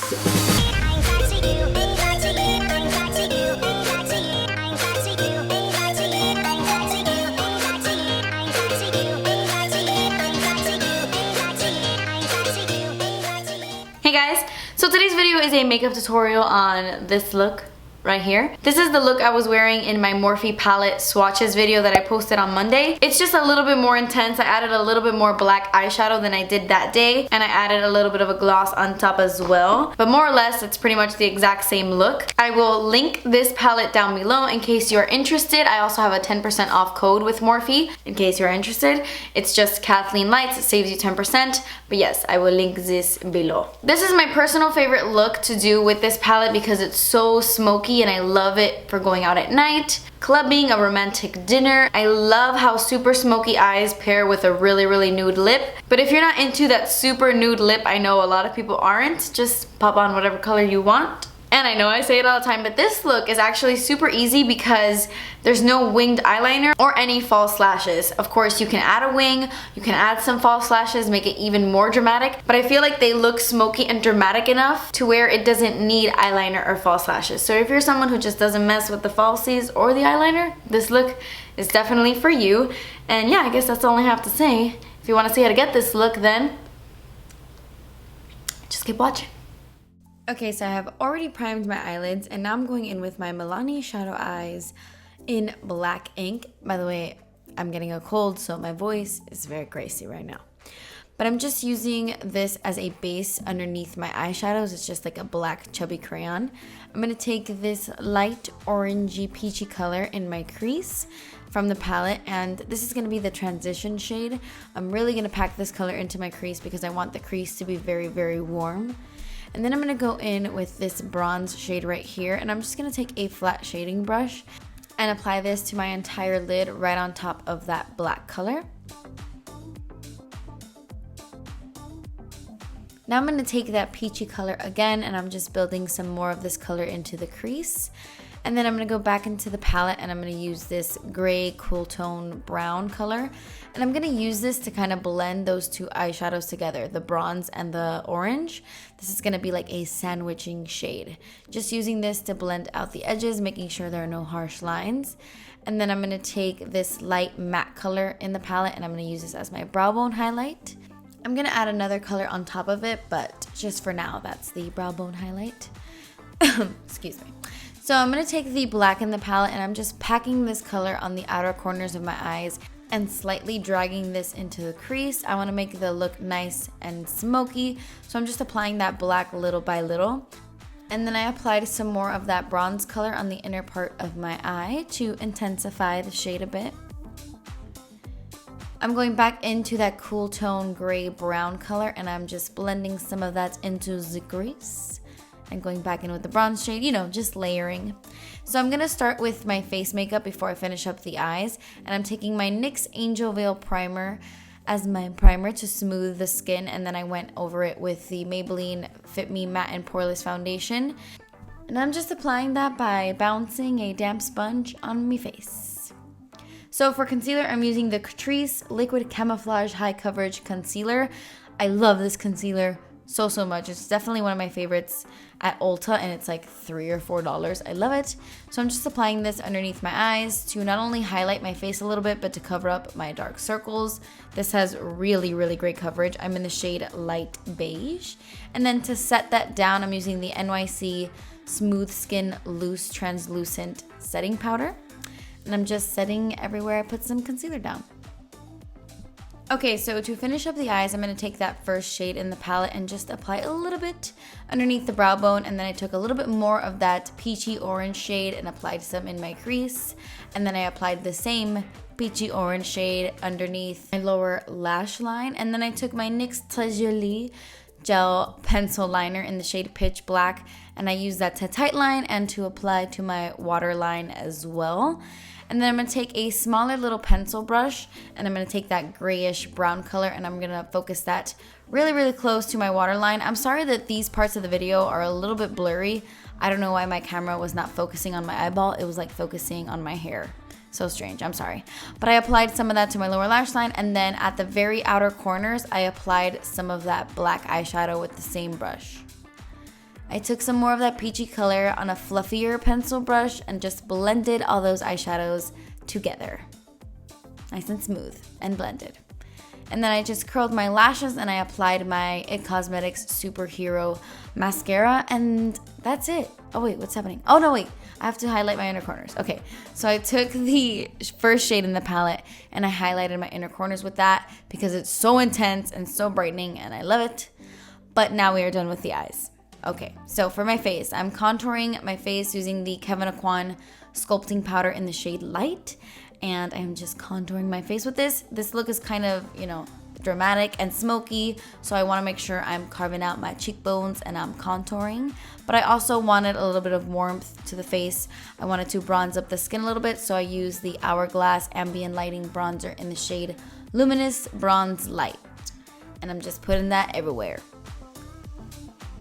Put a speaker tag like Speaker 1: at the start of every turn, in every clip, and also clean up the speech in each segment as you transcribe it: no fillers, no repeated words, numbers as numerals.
Speaker 1: Hey guys, so today's video is a makeup tutorial on this look right here. This is the look I was wearing in my Morphe palette swatches video that I posted on Monday. It's just a little bit more intense. I added a little bit more black eyeshadow than I did that day, and I added a little bit of a gloss on top as well. But more or less, it's pretty much the exact same look. I will link this palette down below in case you're interested. I also have a 10% off code with Morphe in case you're interested. It's just Kathleenlights. It saves you 10%. But yes, I will link this below. This is my personal favorite look to do with this palette because it's so smoky and I love it for going out at night, clubbing, a romantic dinner. I love how super smoky eyes pair with a really nude lip. But if you're not into that super nude lip, I know a lot of people aren't, just pop on whatever color you want. And I know I say it all the time, but this look is actually super easy because there's no winged eyeliner or any false lashes. Of course, you can add a wing, you can add some false lashes, make it even more dramatic, but I feel like they look smoky and dramatic enough to where it doesn't need eyeliner or false lashes. So if you're someone who just doesn't mess with the falsies or the eyeliner, this look is definitely for you. And yeah, I guess that's all I have to say. If you want to see how to get this look, then just keep watching. Okay, so I have already primed my eyelids and now I'm going in with my Milani shadow eyes in black ink. By the way, I'm getting a cold, so my voice is very crazy right now. But I'm just using this as a base underneath my eyeshadows. It's just like a black chubby crayon. I'm going to take this light orangey peachy color in my crease from the palette, and this is going to be the transition shade. I'm really going to pack this color into my crease because I want the crease to be very warm. And then I'm going to go in with this bronze shade right here, and I'm just going to take a flat shading brush and apply this to my entire lid right on top of that black color. Now I'm going to take that peachy color again, and I'm just building some more of this color into the crease. And then I'm going to go back into the palette and I'm going to use this gray cool tone brown color. And I'm going to use this to kind of blend those two eyeshadows together, the bronze and the orange. This is going to be like a sandwiching shade. Just using this to blend out the edges, making sure there are no harsh lines. And then I'm going to take this light matte color in the palette and I'm going to use this as my brow bone highlight. I'm going to add another color on top of it, but just for now, that's the brow bone highlight. Excuse me. So I'm going to take the black in the palette and I'm just packing this color on the outer corners of my eyes and slightly dragging this into the crease. I want to make the look nice and smoky, so I'm just applying that black little by little. And then I applied some more of that bronze color on the inner part of my eye to intensify the shade a bit. I'm going back into that cool tone gray brown color and I'm just blending some of that into the crease. And going back in with the bronze shade, you know, just layering. So I'm going to start with my face makeup before I finish up the eyes. And I'm taking my NYX Angel Veil Primer as my primer to smooth the skin. And then I went over it with the Maybelline Fit Me Matte and Poreless Foundation. And I'm just applying that by bouncing a damp sponge on my face. So for concealer, I'm using the Catrice Liquid Camouflage High Coverage Concealer. I love this concealer so much. It's definitely one of my favorites at Ulta and it's like $3 or $4. I love it. So I'm just applying this underneath my eyes to not only highlight my face a little bit but to cover up my dark circles. This has really great coverage. I'm in the shade Light Beige. And then to set that down, I'm using the NYC Smooth Skin Loose Translucent Setting Powder. And I'm just setting everywhere I put some concealer down. Okay, so to finish up the eyes, I'm going to take that first shade in the palette and just apply a little bit underneath the brow bone. And then I took a little bit more of that peachy orange shade and applied some in my crease. And then I applied the same peachy orange shade underneath my lower lash line. And then I took my NYX Jolie gel pencil liner in the shade Pitch Black. And I used that to tightline and to apply to my waterline as well. And then I'm going to take a smaller little pencil brush and I'm going to take that grayish brown color and I'm going to focus that really close to my waterline. I'm sorry that these parts of the video are a little bit blurry. I don't know why my camera was not focusing on my eyeball. It was like focusing on my hair. So strange, I'm sorry. But I applied some of that to my lower lash line and then at the very outer corners, I applied some of that black eyeshadow with the same brush. I took some more of that peachy color on a fluffier pencil brush and just blended all those eyeshadows together. Nice and smooth and blended. And then I just curled my lashes and I applied my IT Cosmetics Superhero Mascara, and that's it. Oh wait, what's happening? Oh no, wait, I have to highlight my inner corners. Okay, so I took the first shade in the palette and I highlighted my inner corners with that because it's so intense and so brightening and I love it. But now we are done with the eyes. Okay, so for my face, I'm contouring my face using the Kevyn Aucoin Sculpting Powder in the shade Light. And I'm just contouring my face with this. This look is kind of, you know, dramatic and smoky, so I want to make sure I'm carving out my cheekbones and I'm contouring. But I also wanted a little bit of warmth to the face. I wanted to bronze up the skin a little bit, so I used the Hourglass Ambient Lighting Bronzer in the shade Luminous Bronze Light. And I'm just putting that everywhere.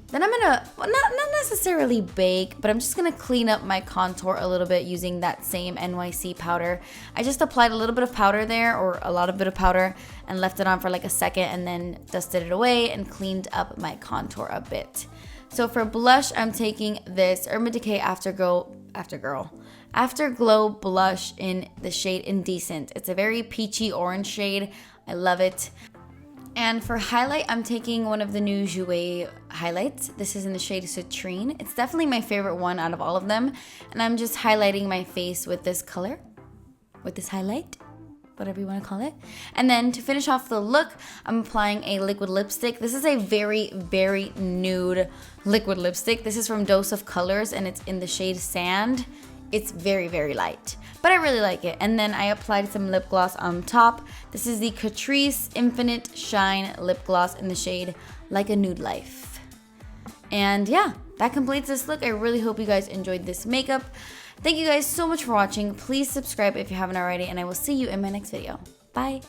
Speaker 1: Then I'm gonna, well, not necessarily bake, but I'm just gonna clean up my contour a little bit using that same NYC powder. I just applied a little bit of powder there, or a lot of bit of powder, and left it on for like a second and then dusted it away and cleaned up my contour a bit. So for blush, I'm taking this Urban Decay Afterglow blush in the shade Indecent. It's a very peachy orange shade. I love it. And for highlight, I'm taking one of the new Jouer highlights. This is in the shade Citrine. It's definitely my favorite one out of all of them. And I'm just highlighting my face with this color, with this highlight, whatever you want to call it. And then to finish off the look, I'm applying a liquid lipstick. This is a very, very nude liquid lipstick. This is from Dose of Colors and it's in the shade Sand. It's very, very light, but I really like it. And then I applied some lip gloss on top. This is the Catrice Infinite Shine Lip Gloss in the shade Like a Nude Life. And yeah, that completes this look. I really hope you guys enjoyed this makeup. Thank you guys so much for watching. Please subscribe if you haven't already, and I will see you in my next video. Bye.